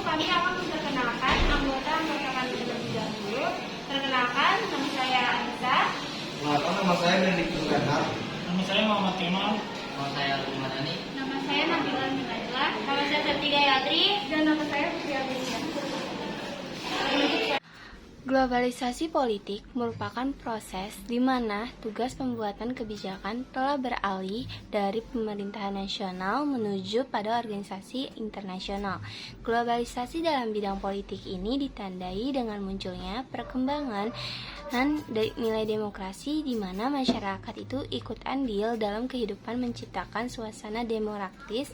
kami akan memperkenalkan anggota-anggota kami terlebih dahulu. Perkenalkan, nama saya Anissa. Nama saya Benediktus Renhard. Nama saya Muhammad Kemal. Nama saya Rudi Madani. Nama saya Nabila Minajla. Nama saya Sertiga Yatri. Dan nama saya Putri Amelia. Globalisasi politik merupakan proses di mana tugas pembuatan kebijakan telah beralih dari pemerintahan nasional menuju pada organisasi internasional. Globalisasi dalam bidang politik ini ditandai dengan munculnya perkembangan dan nilai demokrasi di mana masyarakat itu ikut andil dalam kehidupan menciptakan suasana demokratis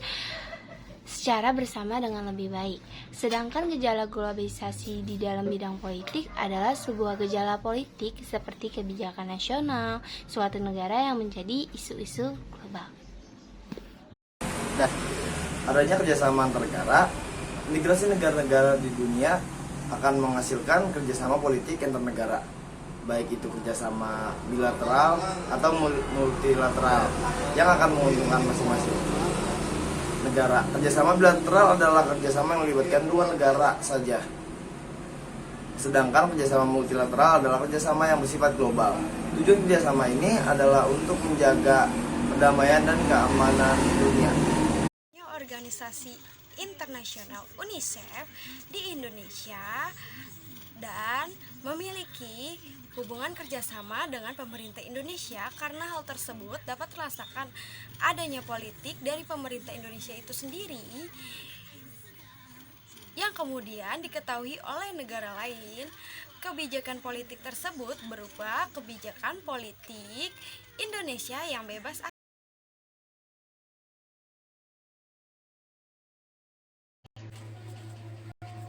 secara bersama dengan lebih baik. Sedangkan gejala globalisasi di dalam bidang politik adalah sebuah gejala politik seperti kebijakan nasional suatu negara yang menjadi isu-isu global. Adanya kerjasama antar negara, migrasi negara-negara di dunia akan menghasilkan kerjasama politik antar negara, baik itu kerjasama bilateral atau multilateral yang akan menguntungkan masing-masing negara. Kerjasama bilateral adalah kerjasama yang melibatkan dua negara saja. Sedangkan kerjasama multilateral adalah kerjasama yang bersifat global. Tujuan kerjasama ini adalah untuk menjaga perdamaian dan keamanan dunia. Organisasi internasional UNICEF di Indonesia dan memiliki hubungan kerjasama dengan pemerintah Indonesia karena hal tersebut dapat terrasakan adanya politik dari pemerintah Indonesia itu sendiri yang kemudian diketahui oleh negara lain. Kebijakan politik tersebut berupa kebijakan politik Indonesia yang bebas.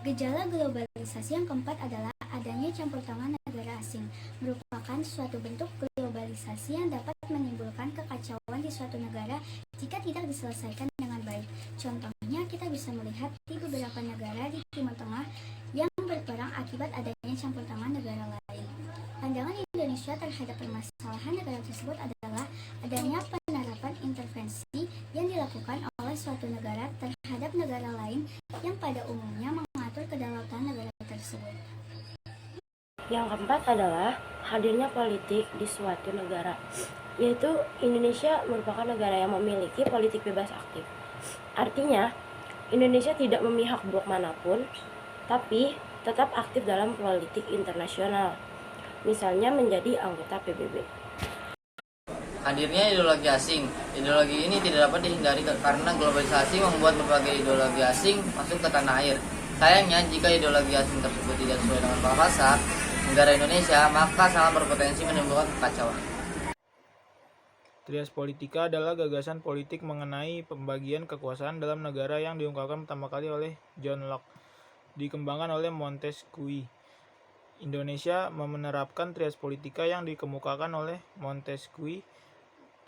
Gejala globalisasi yang keempat adalah adanya campur tangan negara asing, merupakan suatu bentuk globalisasi yang dapat menimbulkan kekacauan di suatu negara jika tidak diselesaikan dengan baik. Contohnya, kita bisa melihat di beberapa negara di Timur Tengah yang berperang akibat adanya campur tangan negara lain. Pandangan Indonesia terhadap permasalahan negara tersebut adalah adanya penerapan intervensi yang dilakukan oleh suatu negara terhadap negara lain yang pada umumnya mengatur kedaulatan negara tersebut. Yang keempat adalah hadirnya politik di suatu negara, yaitu Indonesia merupakan negara yang memiliki politik bebas aktif. Artinya, Indonesia tidak memihak blok manapun, tapi tetap aktif dalam politik internasional, misalnya menjadi anggota PBB. Hadirnya ideologi asing. Ideologi ini tidak dapat dihindari karena globalisasi membuat berbagai ideologi asing masuk ke tanah air. Sayangnya, jika ideologi asing tersebut tidak sesuai dengan bahasa negara Indonesia, maka sangat berpotensi menimbulkan kekacauan. Trias politika adalah gagasan politik mengenai pembagian kekuasaan dalam negara yang diungkapkan pertama kali oleh John Locke, dikembangkan oleh Montesquieu. Indonesia menerapkan trias politika yang dikemukakan oleh Montesquieu,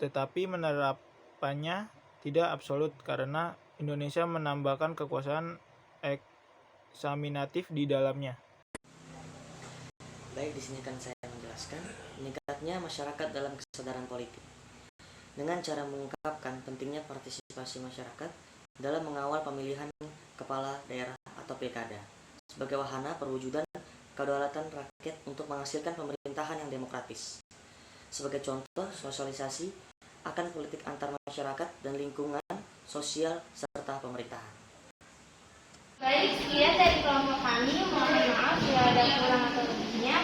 tetapi penerapannya tidak absolut karena Indonesia menambahkan kekuasaan eksaminatif di dalamnya. Baik, di sini akan saya menjelaskan meningkatnya masyarakat dalam kesadaran politik dengan cara mengungkapkan pentingnya partisipasi masyarakat dalam mengawal pemilihan kepala daerah atau pilkada sebagai wahana perwujudan kedaulatan rakyat untuk menghasilkan pemerintahan yang demokratis. Sebagai contoh, sosialisasi akan politik antar masyarakat dan lingkungan sosial serta pemerintahan. Baik, sekian dari kelompok kami. Mohon maaf bila ada kurang atau lebihnya.